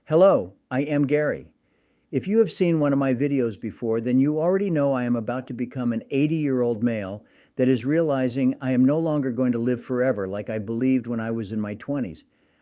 Hello, I am Gary. If you have seen one of my videos before, then you already know I am about to become an 80-year-old male that is realizing I am no longer going to live forever like I believed when I was in my 20s.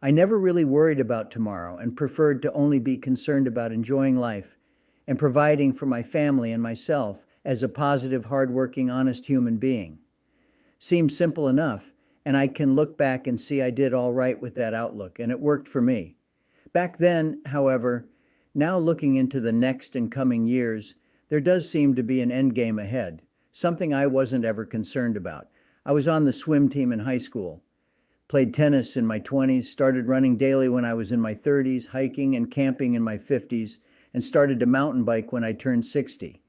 I never really worried about tomorrow and preferred to only be concerned about enjoying life and providing for my family and myself as a positive, hardworking, honest human being. Seems simple enough, and I can look back and see I did all right with that outlook, and it worked for me. Back then, however, now looking into the next and coming years, there does seem to be an end game ahead, something I wasn't ever concerned about. I was on the swim team in high school, played tennis in my 20s, started running daily when I was in my 30s, hiking and camping in my 50s, and started to mountain bike when I turned 60,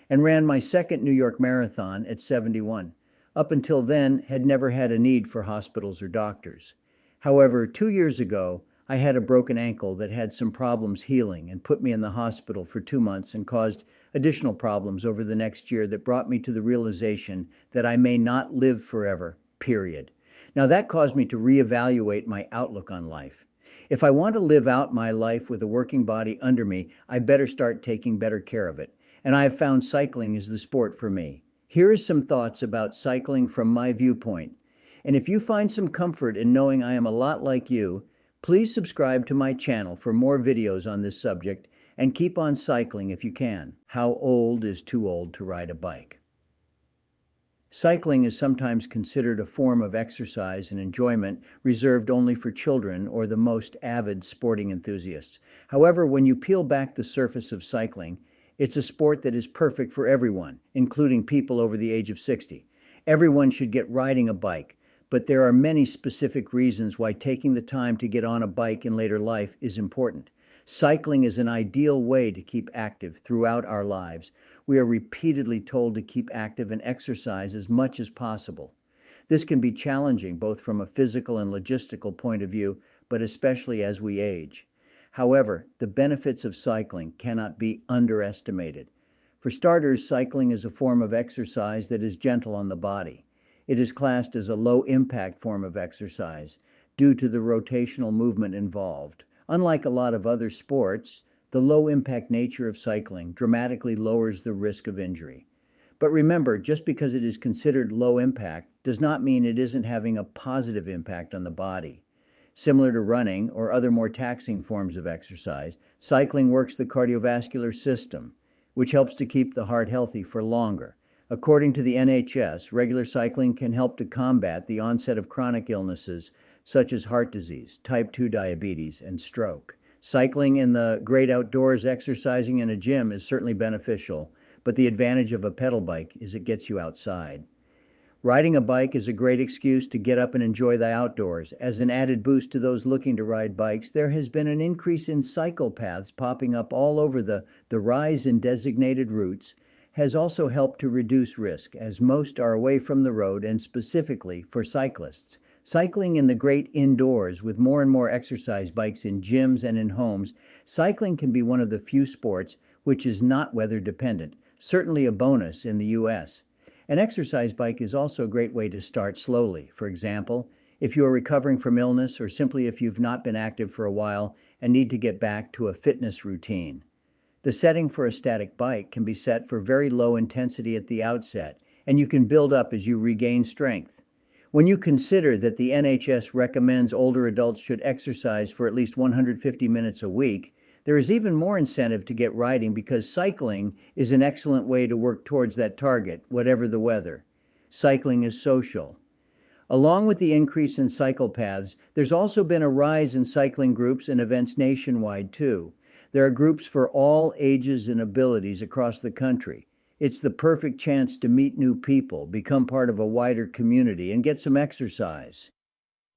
and ran my second New York Marathon at 71. Up until then, had never had a need for hospitals or doctors. However, 2 years ago, I had a broken ankle that had some problems healing and put me in the hospital for 2 months and caused additional problems over the next year that brought me to the realization that I may not live forever, period. Now that caused me to reevaluate my outlook on life. If I want to live out my life with a working body under me, I better start taking better care of it. And I have found cycling is the sport for me. Here is some thoughts about cycling from my viewpoint. And if you find some comfort in knowing I am a lot like you, please subscribe to my channel for more videos on this subject and keep on cycling if you can. How old is too old to ride a bike? Cycling is sometimes considered a form of exercise and enjoyment reserved only for children or the most avid sporting enthusiasts. However, when you peel back the surface of cycling, it's a sport that is perfect for everyone, including people over the age of 60. Everyone should get riding a bike, but there are many specific reasons why taking the time to get on a bike in later life is important. Cycling is an ideal way to keep active throughout our lives. We are repeatedly told to keep active and exercise as much as possible. This can be challenging both from a physical and logistical point of view, but especially as we age. However, the benefits of cycling cannot be underestimated. For starters, cycling is a form of exercise that is gentle on the body. It is classed as a low-impact form of exercise due to the rotational movement involved. Unlike a lot of other sports, the low-impact nature of cycling dramatically lowers the risk of injury. But remember, just because it is considered low impact does not mean it isn't having a positive impact on the body. Similar to running or other more taxing forms of exercise, cycling works the cardiovascular system, which helps to keep the heart healthy for longer. According to the NHS, regular cycling can help to combat the onset of chronic illnesses such as heart disease, type 2 diabetes, and stroke. Cycling in the great outdoors, exercising in a gym is certainly beneficial, but the advantage of a pedal bike is it gets you outside. Riding a bike is a great excuse to get up and enjoy the outdoors. As an added boost to those looking to ride bikes, there has been an increase in cycle paths popping up all over the rise in designated routes has also helped to reduce risk, as most are away from the road and specifically for cyclists. Cycling in the great indoors with more and more exercise bikes in gyms and in homes, cycling can be one of the few sports which is not weather dependent, certainly a bonus in the U.S. An exercise bike is also a great way to start slowly. For example, if you are recovering from illness or simply if you've not been active for a while and need to get back to a fitness routine. The setting for a static bike can be set for very low intensity at the outset, and you can build up as you regain strength. When you consider that the NHS recommends older adults should exercise for at least 150 minutes a week, there is even more incentive to get riding because cycling is an excellent way to work towards that target, whatever the weather. Cycling is social. Along with the increase in cycle paths, there's also been a rise in cycling groups and events nationwide too. There are groups for all ages and abilities across the country. It's the perfect chance to meet new people, become part of a wider community, and get some exercise.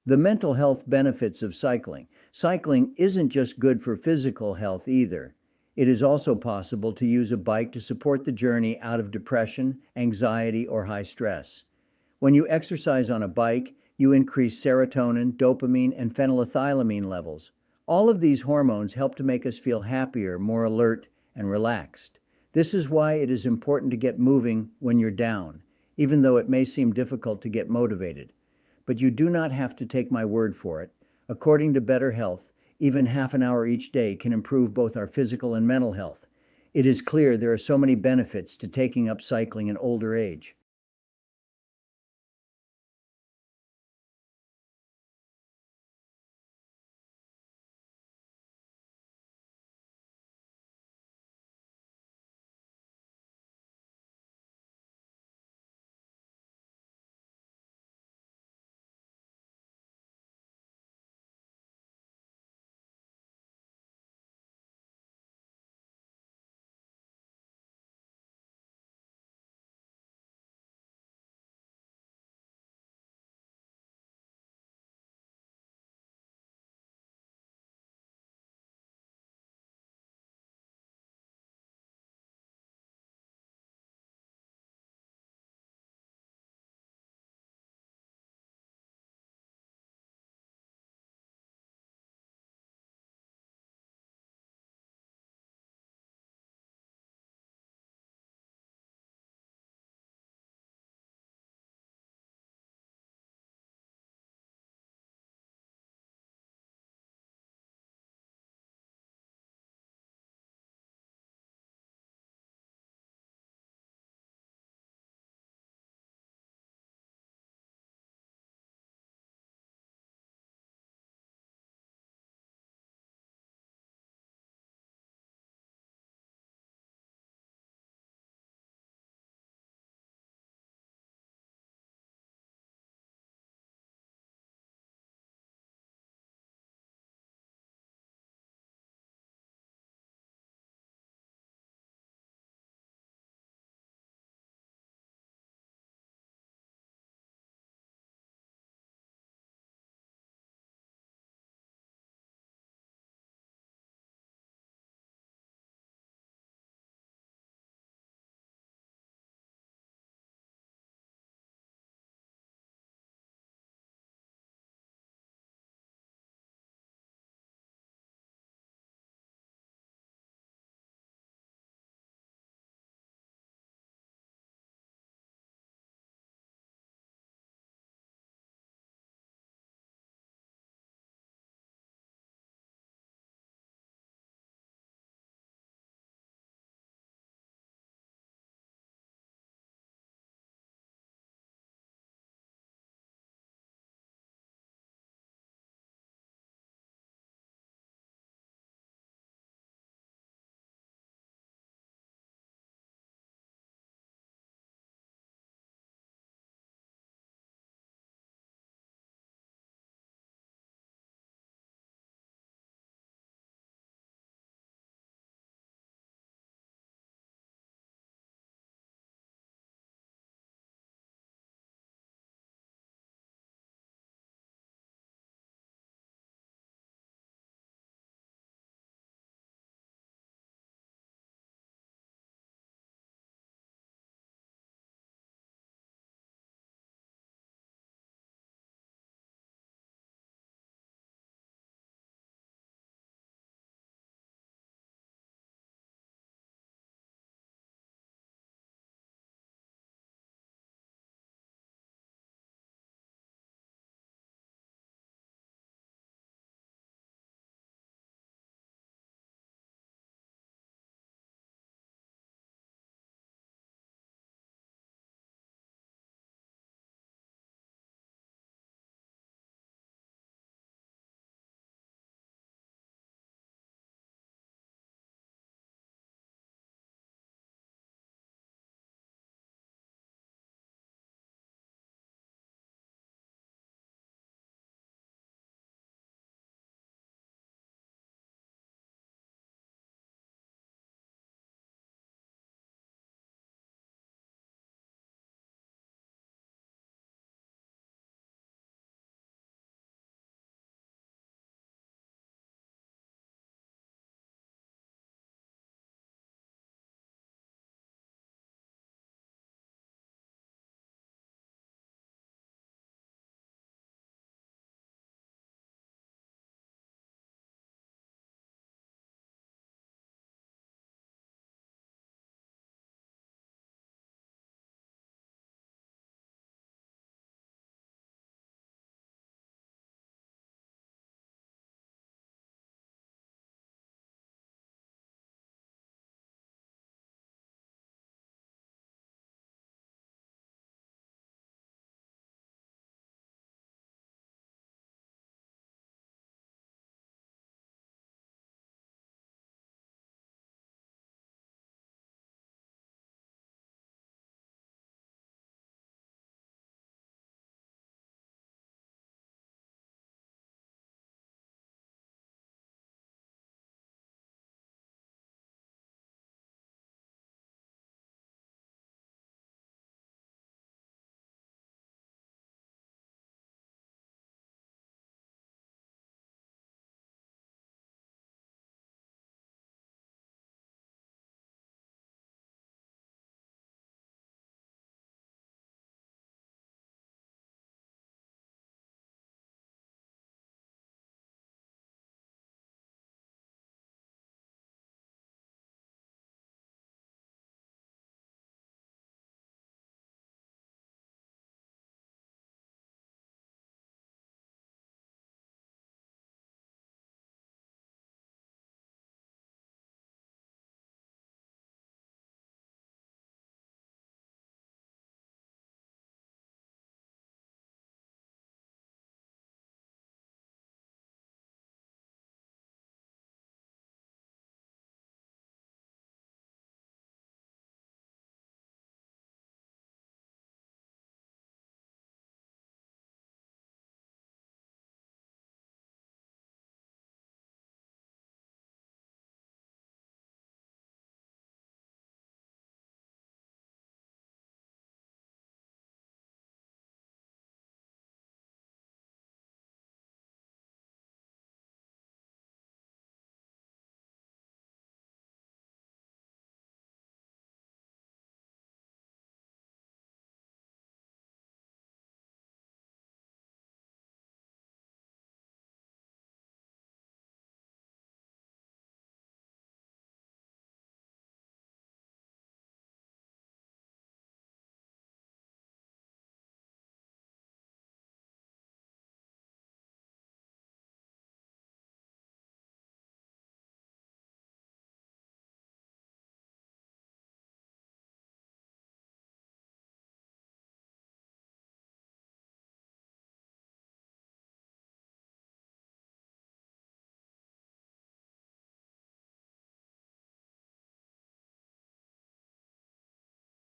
The mental health benefits of cycling. Cycling isn't just good for physical health either. It is also possible to use a bike to support the journey out of depression, anxiety, or high stress. When you exercise on a bike, you increase serotonin, dopamine, and phenylethylamine levels. All of these hormones help to make us feel happier, more alert, and relaxed. This is why it is important to get moving when you're down, even though it may seem difficult to get motivated. But you do not have to take my word for it. According to Better Health, even half an hour each day, can improve both our physical and mental health. It is clear there are so many benefits to taking up cycling in older age.